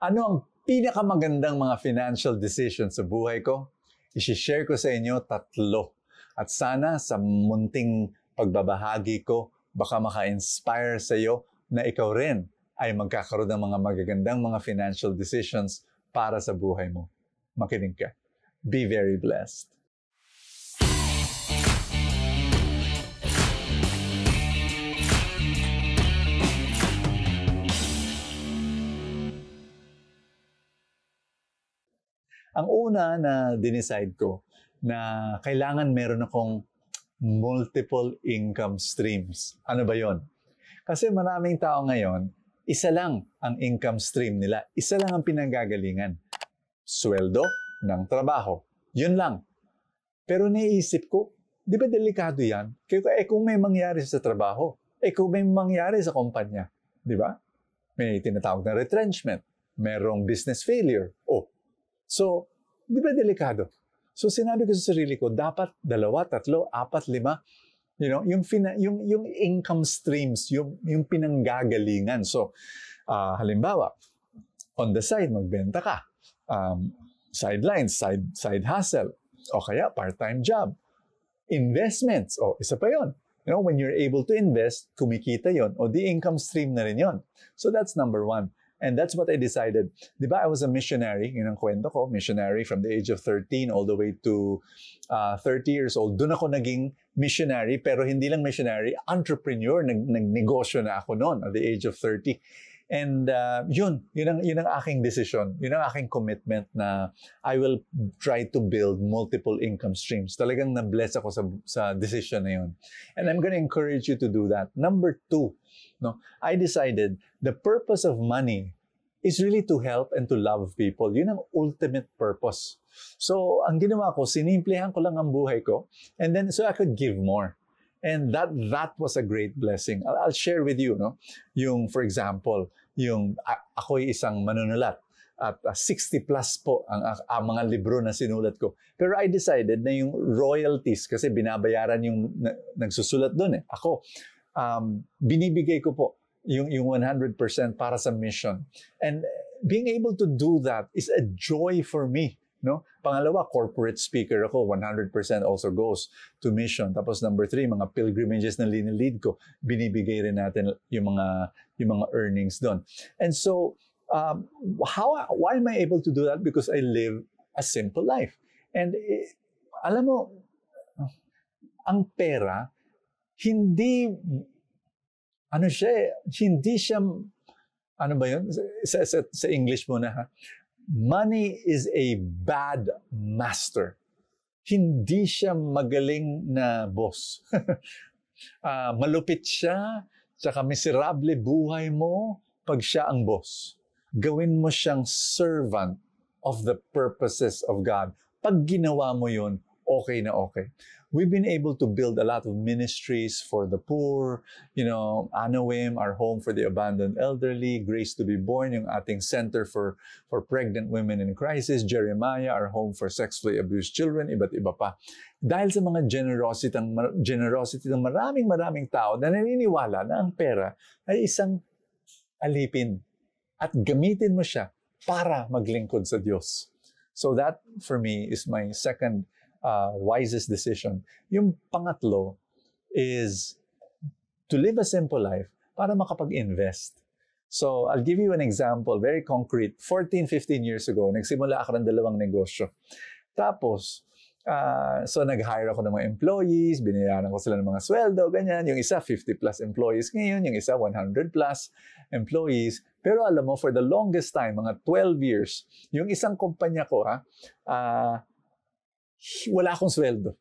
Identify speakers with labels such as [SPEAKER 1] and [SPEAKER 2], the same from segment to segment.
[SPEAKER 1] Ano ang pinakamagandang mga financial decisions sa buhay ko? I-share ko sa inyo 3. At sana sa munting pagbabahagi ko, baka maka-inspire sa iyo na ikaw rin ay magkakaroon ng mga magagandang mga financial decisions para sa buhay mo. Makinig ka. Be very blessed. Ang una na dinicide ko na kailangan meron akong multiple income streams. Ano ba yon? Kasi maraming tao ngayon, isa lang ang income stream nila. Isa lang ang pinanggagalingan. Sweldo ng trabaho. Yun lang. Pero naisip ko, di ba delikado yan? Kung may mangyari sa trabaho, kung may mangyari sa kumpanya, di ba? May tinatawag na retrenchment. Merong business failure. So, di ba delikado? So, sinabi ko sa sarili ko, dapat 2, 3, 4, 5, yung income streams, yung pinanggagalingan. So, halimbawa, on the side, magbenta ka. Sidelines, side hustle. O kaya, part-time job. Investments. Isa pa yon. When you're able to invest, kumikita yon. The income stream na rin yon. So, that's number 1. And that's what I decided. Di ba, I was a missionary. Yun ang kwento ko. Missionary from the age of 13 all the way to 30 years old. Doon ako naging missionary. Pero hindi lang missionary, entrepreneur. Nagnegosyo na ako noon at the age of 30. And yun ang aking decision. Yun ang aking commitment na I will try to build multiple income streams. Talagang na-bless ako sa decision na yun. And I'm gonna encourage you to do that. Number 2, I decided the purpose of money is really to help and to love people. Yun ang ultimate purpose. So, ang ginawa ko, sinimplihan ko lang ang buhay ko, and then so I could give more. And that was a great blessing. I'll share with you, yung, for example, ako'y isang manunulat at 60 plus po ang mga libro na sinulat ko. Pero I decided na yung royalties, kasi binabayaran yung nagsusulat doon ako, binibigay ko po yung 100% para sa mission. And being able to do that is a joy for me. Pangalawa, corporate speaker ako, 100% also goes to mission. Tapos number 3, mga pilgrimages na linilid ko, binibigay rin natin yung mga earnings doon. And so, why am I able to do that? Because I live a simple life. And alam mo, ang pera, hindi siya, ano ba yun? Sa English muna ha. Money is a bad master. Hindi siya magaling na boss. Malupit siya, tsaka miserable buhay mo pag siya ang boss. Gawin mo siyang servant of the purposes of God. Pag ginawa mo yun, okay na okay. We've been able to build a lot of ministries for the poor, Anawim, our home for the abandoned elderly, Grace to be Born, yung ating center for pregnant women in crisis, Jeremiah, our home for sexually abused children, iba't iba pa. Dahil sa mga generosity ng maraming tao na naniniwala na ang pera ay isang alipin at gamitin mo siya para maglingkod sa Diyos. So that, for me, is my second wisest decision. Yung pangatlo is to live a simple life para makapag-invest. So, I'll give you an example, very concrete. 14, 15 years ago, nagsimula ako ng 2 negosyo. Tapos, so nag-hire ako ng mga employees, binayaran ko sila ng mga sweldo, ganyan. Yung isa, 50 plus employees ngayon. Yung isa, 100 plus employees. Pero alam mo, for the longest time, mga 12 years, yung isang kumpanya ko, wala akong sweldo.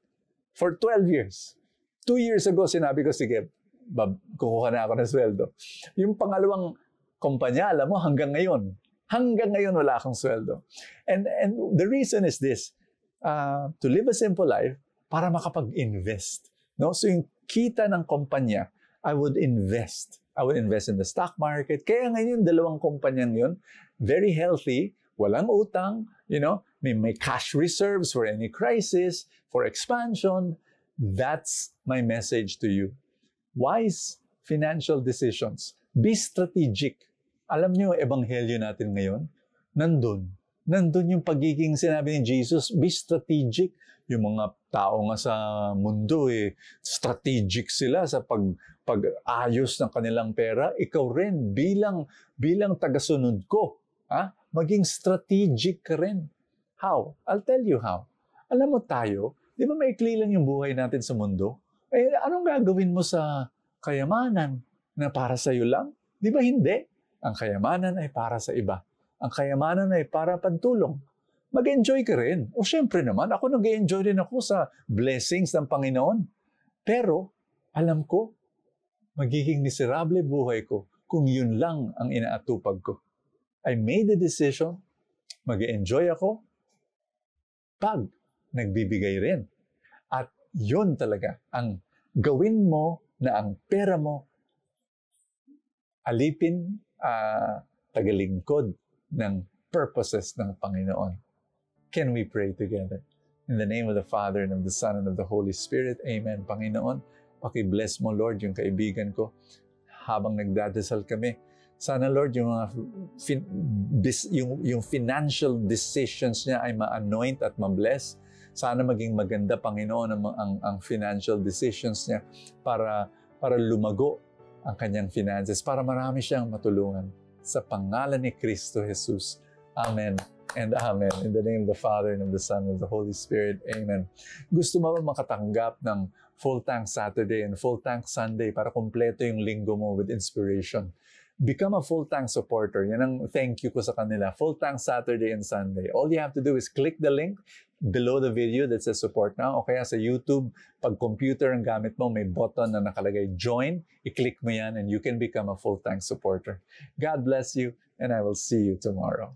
[SPEAKER 1] For 12 years. 2 years ago, sinabi ko, sige, kukuha na ako ng sweldo. Yung pangalawang kumpanya, alam mo, hanggang ngayon wala akong sweldo. And the reason is this, to live a simple life, para makapag-invest. So yung kita ng kumpanya, I would invest. I would invest in the stock market. Kaya ngayon, 2 kumpanyang yun, very healthy, walang utang, may cash reserves for any crisis, for expansion. That's my message to you. Wise financial decisions. Be strategic. Alam niyo, ebanghelyo natin ngayon, nandun. Nandun yung pagiging sinabi ni Jesus, be strategic. Yung mga tao nga sa mundo, strategic sila sa pag-ayos ng kanilang pera. Ikaw rin, bilang tagasunod ko, maging strategic ka rin. How? I'll tell you how. Alam mo tayo, di ba maikli lang yung buhay natin sa mundo? Anong gagawin mo sa kayamanan na para sa iyo lang? Di ba hindi? Ang kayamanan ay para sa iba. Ang kayamanan ay para pantulong. Mag-enjoy ka rin. O syempre naman, ako nag-enjoy rin ako sa blessings ng Panginoon. Pero, alam ko, magiging miserable buhay ko kung yun lang ang inaatupag ko. I made the decision, mag-enjoy ako, pag nagbibigay rin. At yun talaga, ang gawin mo na ang pera mo, alipin, tagalingkod ng purposes ng Panginoon. Can we pray together? In the name of the Father, and of the Son, and of the Holy Spirit. Amen. Panginoon, paki-bless mo, Lord, yung kaibigan ko habang nagdadasal kami. Sana, Lord, yung mga yung financial decisions niya ay ma-anoint at ma-bless. Sana maging maganda, Panginoon, ang financial decisions niya para lumago ang kanyang finances, para marami siyang matulungan. Sa pangalan ni Kristo Jesus. Amen and amen. In the name of the Father, and of the Son, and of the Holy Spirit. Amen. Gusto mo ba makatanggap ng Full Tank Saturday and Full Tank Sunday para kumpleto yung linggo mo with inspiration? Become a Full Tank supporter. Yan ang thank you ko sa kanila. Full Tank Saturday and Sunday. All you have to do is click the link below the video that says support now. O kaya sa YouTube, pag computer ang gamit mo, may button na nakalagay join. I-click mo yan and you can become a Full Tank supporter. God bless you and I will see you tomorrow.